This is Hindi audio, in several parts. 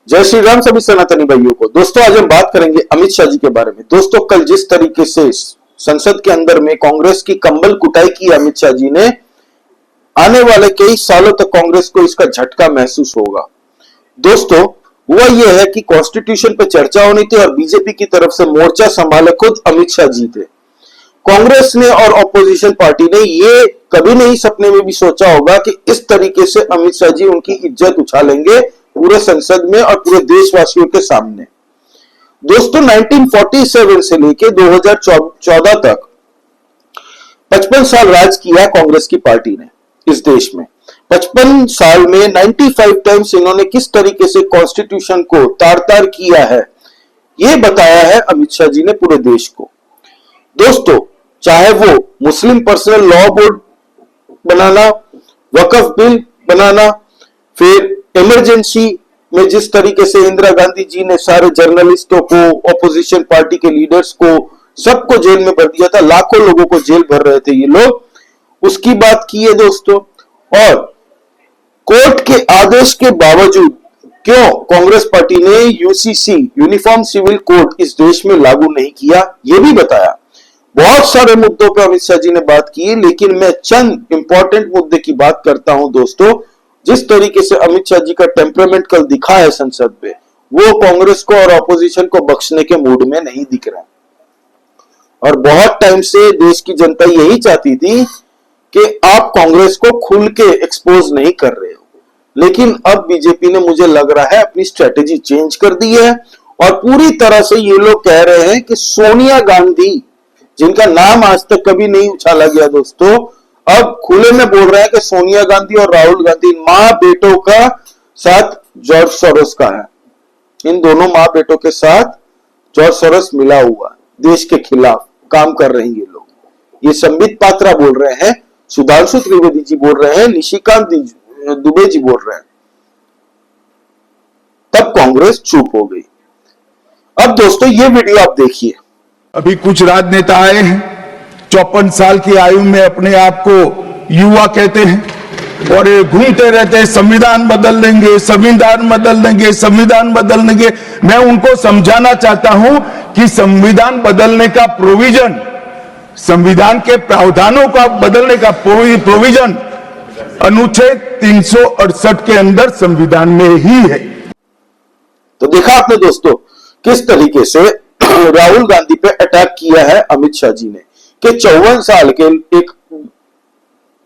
जय श्री राम सभी सनातनी भाइयों को। दोस्तों आज हम बात करेंगे अमित शाह जी के बारे में। दोस्तों कल जिस तरीके से संसद के अंदर में कांग्रेस की कंबल कुटाई की अमित शाह जी ने, आने वाले कई सालों तक कांग्रेस को इसका झटका महसूस होगा। दोस्तों हुआ यह है कि कॉन्स्टिट्यूशन पे चर्चा होनी थी और बीजेपी की तरफ से मोर्चा संभाले खुद अमित शाह जी थे। कांग्रेस ने और ऑपोजिशन पार्टी ने ये कभी नहीं सपने में भी सोचा होगा कि इस तरीके से अमित शाह जी उनकी इज्जत उछालेंगे पूरे संसद में और पूरे देशवासियों के सामने। दोस्तों 1947 से लेकर 2014 तक 55 साल राज किया कांग्रेस की पार्टी ने इस देश में। 55 साल में 95 टाइम्स इन्होंने किस तरीके से कॉन्स्टिट्यूशन को तार-तार किया है, यह बताया है अमित शाह जी ने पूरे देश को। दोस्तों चाहे वो मुस्लिम पर्सनल लॉ बोर्ड बनाना, वक्फ बिल बनाना, फिर इमरजेंसी में जिस तरीके से इंदिरा गांधी जी ने सारे जर्नलिस्टों को, ऑपोजिशन पार्टी के लीडर्स को, सबको जेल में भर दिया था, लाखों लोगों को जेल भर रहे थे ये लोग, उसकी बात की है दोस्तों। और कोर्ट के आदेश के बावजूद क्यों कांग्रेस पार्टी ने यूसीसी यूनिफॉर्म सिविल कोड इस देश में लागू नहीं किया, यह भी बताया। बहुत सारे मुद्दों पर अमित शाह जी ने बात की, लेकिन मैं चंद इंपॉर्टेंट मुद्दे की बात करता हूं दोस्तों। जिस तरीके से अमित शाह जी का टेम्परामेंट कल दिखा है संसद में, वो कांग्रेस को और ऑपोजिशन को बख्शने के मूड में नहीं दिख रहा। और बहुत टाइम से देश की जनता यही चाहती थी कि आप कांग्रेस को खुल के एक्सपोज नहीं कर रहे हो, लेकिन अब बीजेपी ने, मुझे लग रहा है, अपनी स्ट्रेटेजी चेंज कर दी है और पूरी तरह से ये लोग कह रहे हैं कि सोनिया गांधी, जिनका नाम आज तक कभी नहीं उछाला गया दोस्तों, अब खुले में बोल रहे हैं कि सोनिया गांधी और राहुल गांधी मां बेटों का साथ जॉर्ज सोरोस का है। इन दोनों मां बेटों के साथ जॉर्ज सोरोस मिला हुआ देश के खिलाफ काम कर रहे हैं ये लोग। ये संबित पात्रा बोल रहे हैं, सुधांशु त्रिवेदी जी बोल रहे हैं, निशिकांत दुबे जी बोल रहे हैं। तब कांग्रेस चुप हो गई। अब दोस्तों ये वीडियो आप देखिए। अभी कुछ राजनेता आए हैं, 54 साल की आयु में अपने आप को युवा कहते हैं और ये घूमते रहते हैं, संविधान बदल देंगे, संविधान बदल देंगे, संविधान बदल देंगे। मैं उनको समझाना चाहता हूं कि संविधान बदलने का प्रोविजन, संविधान के प्रावधानों का बदलने का प्रोविजन अनुच्छेद 368 के अंदर संविधान में ही है। तो देखा आपने दोस्तों किस तरीके से राहुल गांधी पे अटैक किया है अमित शाह जी ने कि 54 साल के एक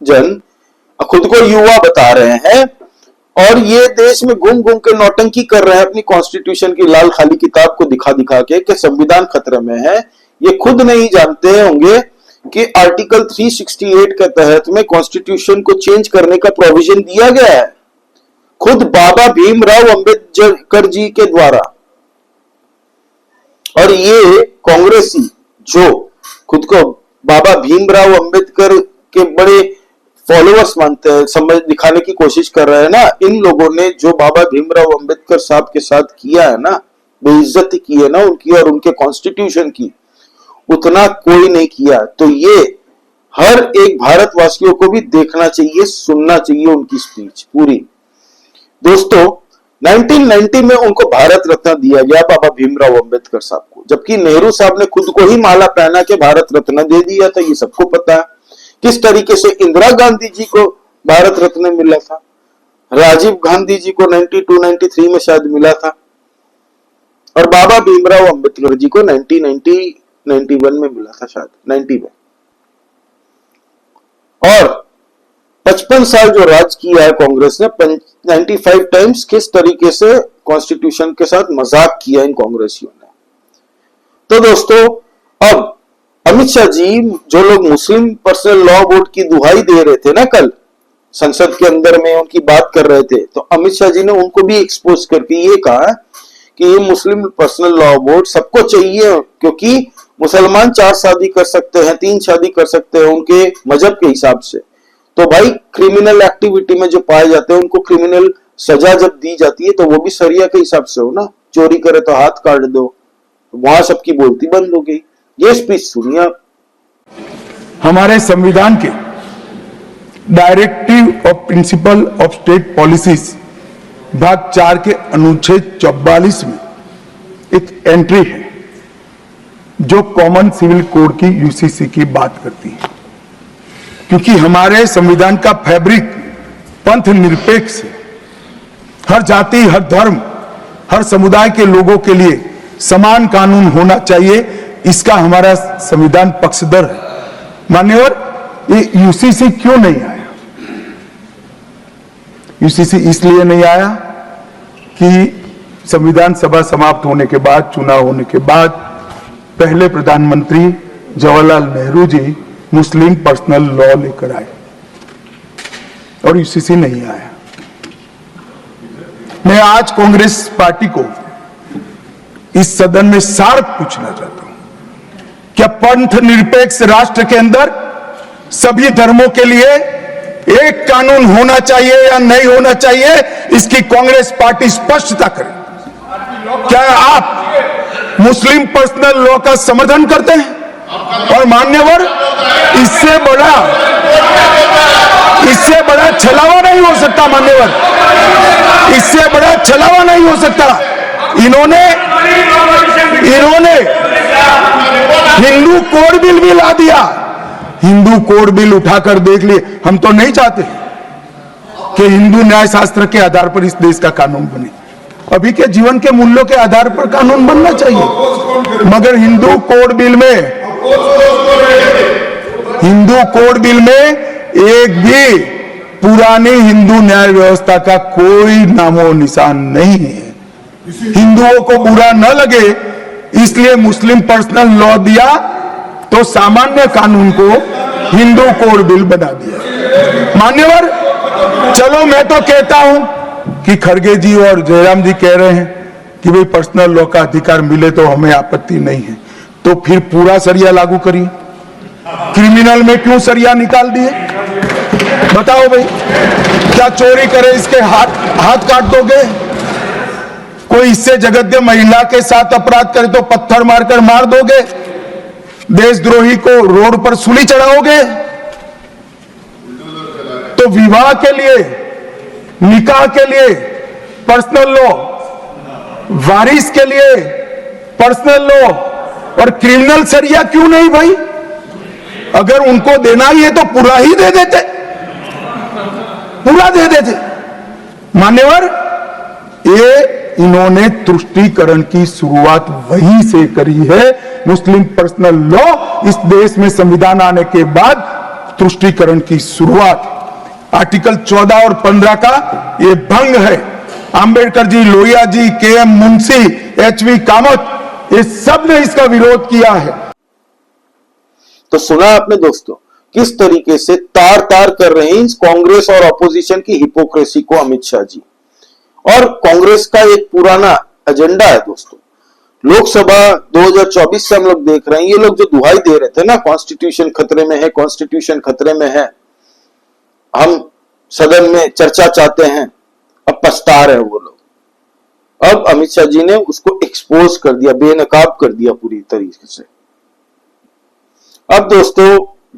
जन खुद को युवा बता रहे हैं और ये देश में घूम घूम के नौटंकी कर रहे हैं अपनी कॉन्स्टिट्यूशन की लाल खाली किताब को दिखा दिखा के कि संविधान खतरे में है। ये खुद नहीं जानते होंगे कि आर्टिकल 368 के तहत में कॉन्स्टिट्यूशन को चेंज करने का प्रोविजन दिया गया है खुद बाबा भीमराव अंबेडकर जी के द्वारा। और ये कांग्रेसी जो खुद को बाबा भीमराव अंबेडकर के बड़े फॉलोअर्स मानते हैं, समझ दिखाने की कोशिश कर रहे हैं ना, इन लोगों ने जो बाबा भीमराव अंबेडकर साहब के साथ किया है ना, बेइज्जती की है ना उनकी और उनके कॉन्स्टिट्यूशन की, उतना कोई नहीं किया। तो ये हर एक भारतवासियों को भी देखना चाहिए, सुनना चाहिए उनकी स्पीच पूरी। दोस्तों 1990 में उनको भारत रत्न दिया गया बाबा भीमराव अंबेडकर साहब को, जबकि नेहरू साहब ने खुद को ही माला पहना के भारत रत्न दे दिया था। ये सबको पता है किस तरीके से इंदिरा गांधी जी को भारत रत्न मिला था, राजीव गांधी जी को 92-93 में शायद मिला था और बाबा भीमराव अंबेडकर जी को 1991 में मिला था, शायद 90 में। और 55 साल जो राज किया है कांग्रेस ने, 95 टाइम्स किस तरीके से कॉन्स्टिट्यूशन के साथ मजाक किया इन कांग्रेसियों ने। तो दोस्तों अब अमित शाह जी, जो लोग मुस्लिम पर्सनल लॉ बोर्ड की दुहाई दे रहे थे ना कल संसद के अंदर में, उनकी बात कर रहे थे, तो अमित शाह जी ने उनको भी एक्सपोज करके ये कहा कि ये मुस्लिम पर्सनल लॉ बोर्ड सबको चाहिए, क्योंकि मुसलमान 4 शादी कर सकते हैं, 3 शादी कर सकते हैं उनके मजहब के हिसाब से। तो भाई क्रिमिनल एक्टिविटी में जो पाए जाते हैं उनको क्रिमिनल सजा जब दी जाती है तो वो भी शरिया के हिसाब से हो ना, चोरी करे तो हाथ काट दो, वहां सबकी बोलती बंद हो गई। ये स्पीच सुनिए आप। हमारे संविधान के directive of principle of state policies भाग 4 के अनुच्छेद 44 में एक एंट्री है जो कॉमन सिविल कोड की यूसीसी की बात करती है, क्योंकि हमारे संविधान का फैब्रिक पंथ निरपेक्ष है। हर जाति, हर धर्म, हर समुदाय के लोगों के लिए समान कानून होना चाहिए, इसका हमारा संविधान पक्षधर है। मान्यवर, ये यूसीसी क्यों नहीं आया? यूसीसी इसलिए नहीं आया कि संविधान सभा समाप्त होने के बाद, चुनाव होने के बाद, पहले प्रधानमंत्री जवाहरलाल नेहरू जी मुस्लिम पर्सनल लॉ लेकर आए और यूसीसी नहीं आया। मैं आज कांग्रेस पार्टी को इस सदन में सार्थ पूछना चाहता हूं, क्या पंथ निरपेक्ष राष्ट्र के अंदर सभी धर्मों के लिए एक कानून होना चाहिए या नहीं होना चाहिए? इसकी कांग्रेस पार्टी स्पष्टता करे। क्या आप मुस्लिम पर्सनल लॉ का समर्थन करते हैं? और मान्यवर, इससे बड़ा छलावा नहीं हो सकता। मान्यवर, इससे बड़ा छलावा नहीं हो सकता। इन्होंने हिंदू कोड बिल भी ला दिया। हिंदू कोड बिल उठाकर देख लिए। हम तो नहीं चाहते कि हिंदू न्याय शास्त्र के आधार पर इस देश का कानून बने। अभी के जीवन के मूल्यों के आधार पर कानून बनना चाहिए, मगर हिंदू कोड बिल में एक भी पुरानी हिंदू न्याय व्यवस्था का कोई नामो निशान नहीं है। हिंदुओं को बुरा न लगे इसलिए मुस्लिम पर्सनल लॉ दिया, तो सामान्य कानून को हिंदू कोड बिल बना दिया। मान्यवर, चलो मैं तो कहता हूं कि खड़गे जी और जयराम जी कह रहे हैं कि भाई पर्सनल लॉ का अधिकार मिले तो हमें आपत्ति नहीं है, तो फिर पूरा सरिया लागू करिए। क्रिमिनल में क्यों सरिया निकाल दिए? बताओ भाई, क्या चोरी करे इसके हाथ काट दोगे? कोई इससे जगद्य महिला के साथ अपराध करे तो पत्थर मारकर मार दोगे? देशद्रोही को रोड पर सूली चढ़ाओगे? तो विवाह के लिए, निकाह के लिए पर्सनल लॉ, वारिस के लिए पर्सनल लॉ और क्रिमिनल सरिया क्यों नहीं भाई? अगर उनको देना ही है तो पूरा ही दे देते, पूरा दे देते। मान्यवर, ये इन्होंने तुष्टीकरण की शुरुआत वहीं से करी है। मुस्लिम पर्सनल लॉ इस देश में संविधान आने के बाद तुष्टीकरण की शुरुआत। आर्टिकल 14 और 15 का ये भंग है। अंबेडकर जी, लोहिया जी, के.एम. मुंशी, एच.वी. कामत, ये सब ने इसका विरोध किया है। तो सुना आपने दोस्तों, किस तरीके से तार तार कर रहे हैं कांग्रेस और अपोजिशन की हिपोक्रेसी को अमित शाह जी। और कांग्रेस का एक पुराना एजेंडा है दोस्तों, लोकसभा 2024 से हम लोग देख रहे हैं, ये लोग जो दुहाई दे रहे थे ना, कॉन्स्टिट्यूशन खतरे में है, कॉन्स्टिट्यूशन खतरे में है, हम सदन में चर्चा चाहते हैं, अब पछता रहे वो लोग। अब अमित शाह जी ने उसको एक्सपोज कर दिया, बेनकाब कर दिया पूरी तरीके से। अब दोस्तों,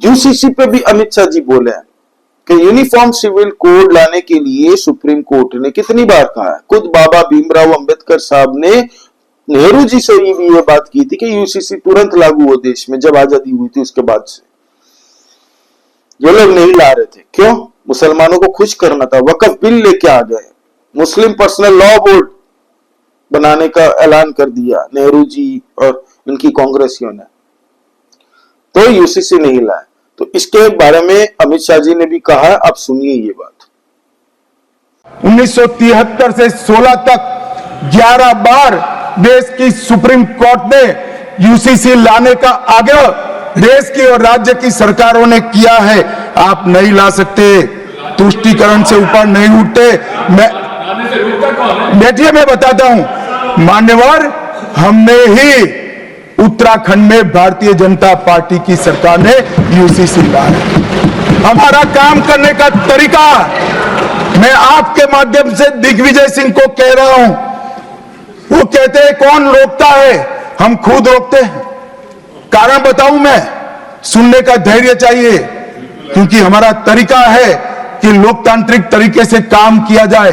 यूसीसी पे भी अमित शाह जी बोले हैं कि यूनिफॉर्म सिविल कोड लाने के लिए सुप्रीम कोर्ट ने कितनी बार कहा है। खुद बाबा भीमराव अंबेडकर साहब ने नेहरू जी से भी ये बात की थी कि यूसीसी तुरंत लागू हो देश में, जब आजादी हुई थी उसके बाद से। ये लोग नहीं ला रहे थे, क्यों? मुसलमानों को खुश करना था। वक्फ बिल लेके आ गए, मुस्लिम पर्सनल लॉ बोर्ड बनाने का ऐलान कर दिया नेहरू जी और इनकी कांग्रेसियों ने, तो यूसीसी नहीं लाया। तो इसके बारे में अमित शाह जी ने भी कहा, आप सुनिए ये बात। 1973 से 16 तक 11 बार देश की सुप्रीम कोर्ट ने यूसीसी लाने का आग्रह देश की और राज्य की सरकारों ने किया है। आप नहीं ला सकते, तुष्टीकरण से ऊपर नहीं उठते। बैठिए, मैं बताता हूं। मान्यवर, हमने ही उत्तराखंड में भारतीय जनता पार्टी की सरकार ने यूसीसी लाया। हमारा काम करने का तरीका, मैं आपके माध्यम से दिग्विजय सिंह को कह रहा हूं, वो कहते हैं कौन रोकता है, हम खुद रोकते हैं। कारण बताऊं मैं, सुनने का धैर्य चाहिए, क्योंकि हमारा तरीका है कि लोकतांत्रिक तरीके से काम किया जाए।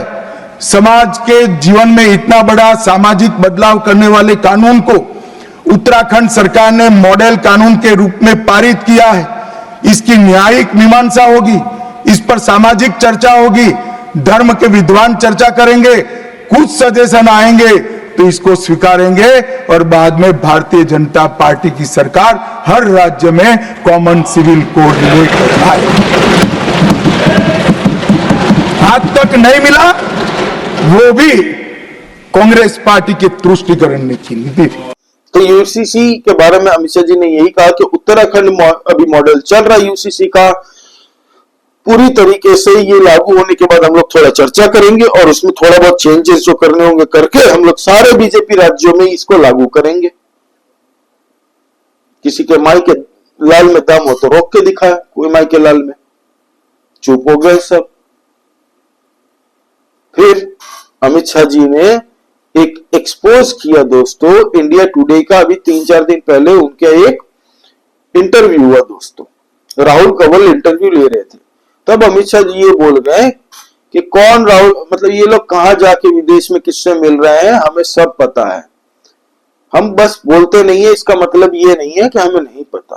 समाज के जीवन में इतना बड़ा सामाजिक बदलाव करने वाले कानून को उत्तराखंड सरकार ने मॉडल कानून के रूप में पारित किया है। इसकी न्यायिक मीमांसा होगी, इस पर सामाजिक चर्चा होगी, धर्म के विद्वान चर्चा करेंगे, कुछ सजेशन आएंगे तो इसको स्वीकारेंगे और बाद में भारतीय जनता पार्टी की सरकार हर राज्य में कॉमन सिविल कोड लेकर आएगी। आज तक नहीं मिला, वो भी कांग्रेस पार्टी के तुष्टीकरण की नीति थी। तो यूसीसी के बारे में अमित शाह जी ने यही कहा कि उत्तराखंड अभी मॉडल चल रहा है यूसीसी का, पूरी तरीके से ये लागू होने के बाद हम लोग थोड़ा चर्चा करेंगे और उसमें थोड़ा बहुत चेंजेस जो करने होंगे करके हम लोग सारे बीजेपी राज्यों में इसको लागू करेंगे। किसी के माई के लाल में दम हो तो रोक के दिखाया, कोई माई के लाल में चुप हो गए सब। फिर अमित शाह जी ने एक एक्सपोज किया दोस्तों, इंडिया टुडे का अभी 3-4 दिन पहले उनके एक इंटरव्यू हुआ दोस्तों, राहुल कंवल इंटरव्यू ले रहे थे, तब अमित शाह जी ये बोल गए कि कौन राहुल, मतलब ये लोग कहां जाके विदेश में किससे मिल रहे हैं हमें सब पता है, हम बस बोलते नहीं है, इसका मतलब ये नहीं है कि हमें नहीं पता।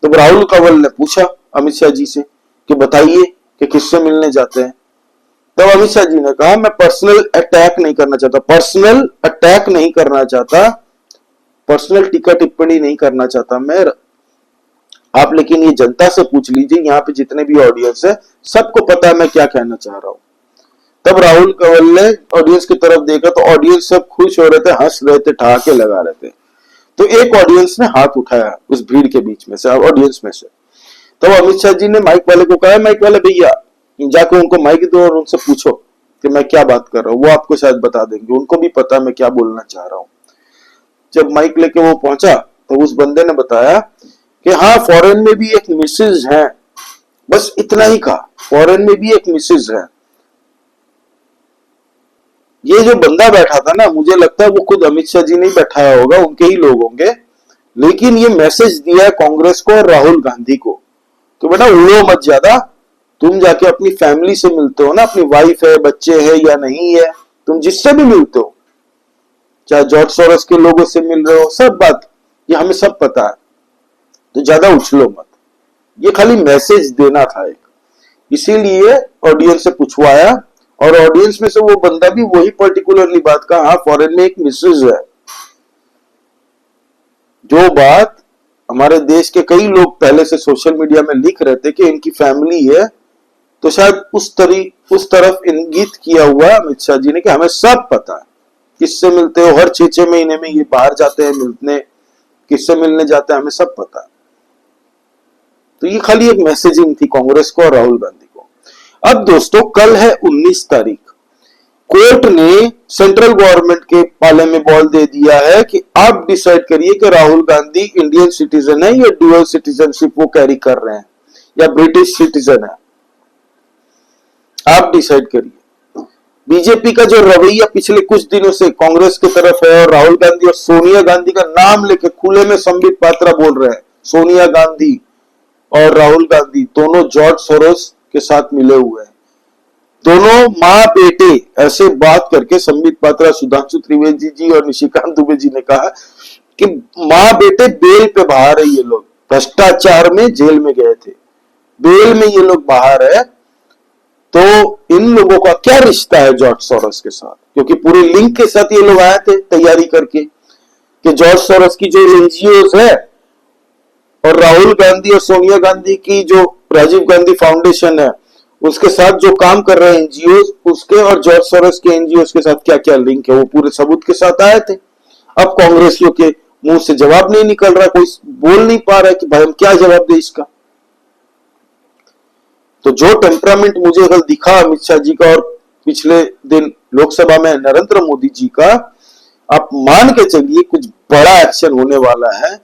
तो राहुल कंवल ने पूछा अमित शाह जी से कि बताइए कि किससे मिलने जाते हैं। तब अमित शाह जी ने कहा मैं पर्सनल अटैक नहीं करना चाहता, पर्सनल अटैक नहीं करना चाहता, पर्सनल टीका टिप्पणी नहीं करना चाहता मैं, आप लेकिन ये जनता से पूछ लीजिए, यहाँ पे जितने भी ऑडियंस है सबको पता है मैं क्या कहना चाह रहा हूं। तब राहुल कंवल ने ऑडियंस की तरफ देखा तो ऑडियंस सब खुश हो रहे थे, हंस रहे थे, ठहाके लगा रहे थे। तो एक ऑडियंस ने हाथ उठाया उस भीड़ के बीच में से, ऑडियंस में से। तब अमित शाह जी ने माइक वाले को कहा, माइक वाले भैया जाकर उनको माइक दो और उनसे पूछो कि मैं क्या बात कर रहा हूँ, वो आपको शायद बता देंगे, उनको भी पता मैं क्या बोलना चाह रहा हूँ। जब माइक लेके वो पहुंचा तो उस बंदे ने बताया कि हाँ फॉरेन में भी एक मिसेज है, बस इतना ही कहा, फॉरेन में भी एक मिसेज है। ये जो बंदा बैठा था ना, मुझे लगता है वो खुद अमित शाह जी ने बैठाया होगा, उनके ही लोग होंगे, लेकिन ये मैसेज दिया है कांग्रेस को और राहुल गांधी को कि बेटा उड़ो मत ज्यादा, तुम जाके अपनी फैमिली से मिलते हो ना, अपनी वाइफ है, बच्चे है या नहीं है, तुम जिससे भी मिलते हो, चाहे जॉर्ज सोरोस के लोगों से मिल रहे हो, सब बात ये हमें सब पता है, तो ज्यादा उछलो मत। ये खाली मैसेज देना था एक, इसीलिए ऑडियंस से पूछवाया और ऑडियंस में से वो बंदा भी वही पर्टिकुलरली बात कहा, हाँ फॉरेन में एक मिसेज है। जो बात हमारे देश के कई लोग पहले से सोशल मीडिया में लिख रहे थे कि इनकी फैमिली है, तो शायद उस तरफ इंगित किया हुआ अमित शाह जी ने कि हमें सब पता है किससे मिलते हो, हर 6-6 महीने में ये बाहर जाते हैं मिलने, किससे मिलने जाते हैं हमें सब पता है। तो ये खाली एक मैसेजिंग थी कांग्रेस को और राहुल गांधी को। अब दोस्तों कल है 19 तारीख, कोर्ट ने सेंट्रल गवर्नमेंट के पाले में बॉल दे दिया है कि आप डिसाइड करिए कि राहुल गांधी इंडियन सिटीजन है या डुअल सिटीजनशिप वो कैरी कर रहे हैं या ब्रिटिश सिटीजन है, आप डिसाइड करिए। बीजेपी का जो रवैया पिछले कुछ दिनों से कांग्रेस की तरफ है और राहुल गांधी और सोनिया गांधी का नाम लेके खुले में संबित पात्रा बोल रहे हैं, सोनिया गांधी और राहुल गांधी दोनों जॉर्ज सोरोस के साथ मिले हुए हैं, दोनों माँ बेटे, ऐसे बात करके संबित पात्रा, सुधांशु त्रिवेदी जी और निशिकांत दुबे जी ने कहा कि माँ बेटे बेल पे बाहर है, ये लोग भ्रष्टाचार में जेल में गए थे, बेल में ये लोग बाहर है, तो इन लोगों का क्या रिश्ता है जॉर्ज सोरोस के साथ, क्योंकि पूरे लिंक के साथ ये लोग आए थे तैयारी करके कि जॉर्ज सोरोस की जो एनजीओ है और राहुल गांधी और सोनिया गांधी की जो राजीव गांधी फाउंडेशन है उसके साथ जो काम कर रहे हैं एनजीओ, उसके और जॉर्ज सोरोस के एनजीओ के साथ क्या क्या लिंक है, वो पूरे सबूत के साथ आए थे। अब कांग्रेसियों के मुंह से जवाब नहीं निकल रहा, कोई बोल नहीं पा रहा है कि भाई हम क्या जवाब दे इसका। तो जो टेम्परामेंट मुझे कल दिखा अमित शाह जी का और पिछले दिन लोकसभा में नरेंद्र मोदी जी का, आप मान के चलिए कुछ बड़ा एक्शन होने वाला है।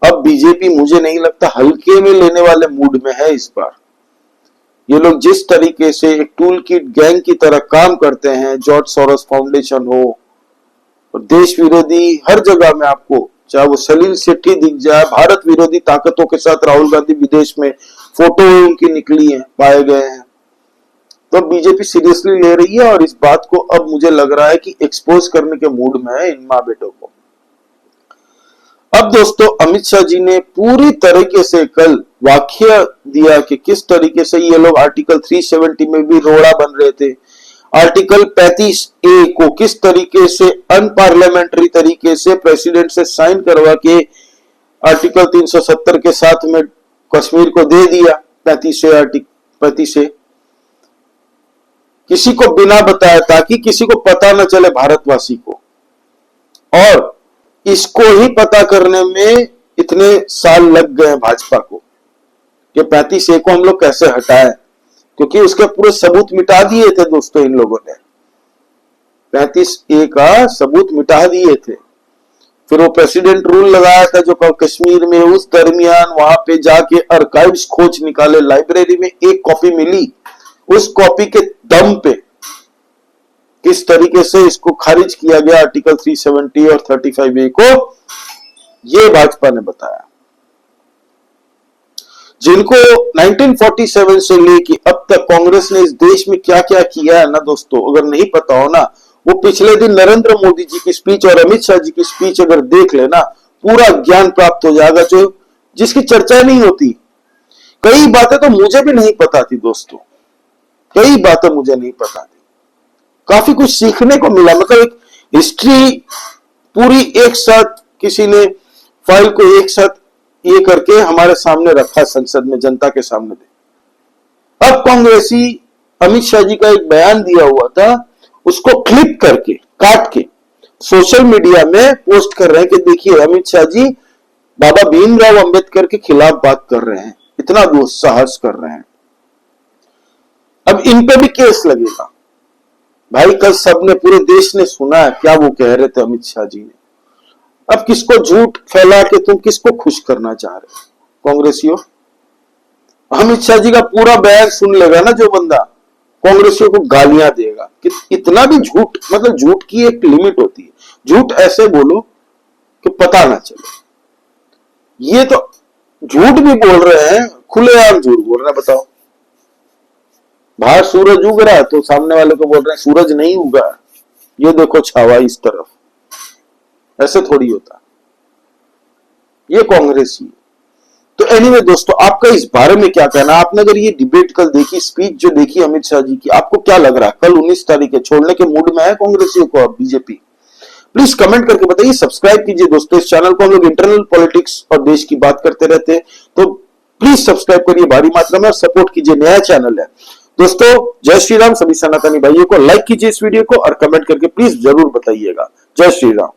अब बीजेपी मुझे नहीं लगता हल्के में लेने वाले मूड में है इस बार। ये लोग जिस तरीके से एक टूल किट गैंग की तरह काम करते हैं, जॉर्ज सोरोस फाउंडेशन हो और देश विरोधी हर जगह में आपको, चाहे वो सलील सेठी दिख जाए, भारत विरोधी ताकतों के साथ राहुल गांधी विदेश में फोटो उनकी निकली है, पाए गए हैं, तो बीजेपी सीरियसली ले रही है और इस बात को अब मुझे लग रहा है कि एक्सपोज करने के मूड में है इन माँ बेटों को। अब दोस्तों अमित शाह जी ने पूरी तरीके से कल वाक्य दिया कि किस तरीके से ये लोग आर्टिकल 370 में भी रोड़ा बन रहे थे, आर्टिकल 35A को किस तरीके से अनपार्लियामेंट्री तरीके से प्रेसिडेंट से साइन करवा के आर्टिकल 370 के साथ में कश्मीर को दे दिया 35A किसी को बिना बताया, ताकि किसी को पता न चले भारतवासी को। और इसको ही पता करने में इतने साल लग गए भाजपा को कि 35A को हम लोग कैसे हटाएं, क्योंकि उसके पूरे सबूत मिटा दिए थे दोस्तों इन लोगों ने। 35A का सबूत मिटा दिए थे। फिर वो प्रेसिडेंट रूल लगाया था जो कश्मीर में, उस दरमियान वहां पे जाके आर्काइव्स खोज निकाले, लाइब्रेरी में एक कॉपी मिली, उस कॉपी के दम पे किस तरीके से इसको खारिज किया गया आर्टिकल 370 और 35A को, ये भाजपा ने बताया। जिनको 1947 से लेके अब तक कांग्रेस ने इस देश में क्या क्या किया है ना दोस्तों, अगर नहीं पता हो ना, वो पिछले दिन नरेंद्र मोदी जी की स्पीच और अमित शाह जी की स्पीच अगर देख लेना, पूरा ज्ञान प्राप्त हो जाएगा, जो जिसकी चर्चा नहीं होती। कई बातें तो मुझे भी नहीं पता थी दोस्तों, कई बातें मुझे नहीं पता थी, काफी कुछ सीखने को मिला। मतलब एक हिस्ट्री पूरी एक साथ किसी ने फाइल को एक साथ ये करके हमारे सामने रखा, संसद में जनता के सामने दे। अब कांग्रेसी अमित शाह जी का एक बयान दिया हुआ था, उसको क्लिप करके काट के सोशल मीडिया में पोस्ट कर रहे हैं कि देखिए अमित शाह जी बाबा भीमराव अंबेडकर के खिलाफ बात कर रहे हैं, इतना दुस्साहस कर रहे हैं। अब इन पे भी केस लगेगा भाई। कल सबने, पूरे देश ने सुना है क्या वो कह रहे थे अमित शाह जी ने। अब किसको झूठ फैला के तुम किसको खुश करना चाह रहे हो कांग्रेसियों? अमित शाह जी का पूरा बयान सुन लेगा ना जो बंदा, कांग्रेसियों को गालियां देगा कि इतना भी झूठ, मतलब झूठ की एक लिमिट होती है। झूठ ऐसे बोलो कि पता ना चले। ये तो झूठ भी बोल रहे हैं, खुलेआम झूठ बोल रहे हैं। बताओ, बाहर सूरज उग रहा है तो सामने वाले को बोल रहे हैं सूरज नहीं उगा, ये देखो छावा इस तरफ। ऐसे थोड़ी होता, ये कांग्रेस ही। तो एनीवे दोस्तों, आपका इस बारे में क्या कहना? आपने अगर ये डिबेट कल देखी, स्पीच जो देखी अमित शाह जी की, आपको क्या लग रहा है? कल 19 तारीख है, छोड़ने के मूड में है कांग्रेसियों को अब बीजेपी? प्लीज कमेंट करके बताइए। सब्सक्राइब कीजिए दोस्तों इस चैनल को, हम लोग इंटरनल पॉलिटिक्स और देश की बात करते रहते हैं, तो प्लीज सब्सक्राइब करिए भारी मात्रा में और सपोर्ट कीजिए, नया चैनल है दोस्तों। जय श्री राम। सभी सनातनी भाइयों को लाइक कीजिए इस वीडियो को और कमेंट करके प्लीज जरूर बताइएगा। जय श्री राम।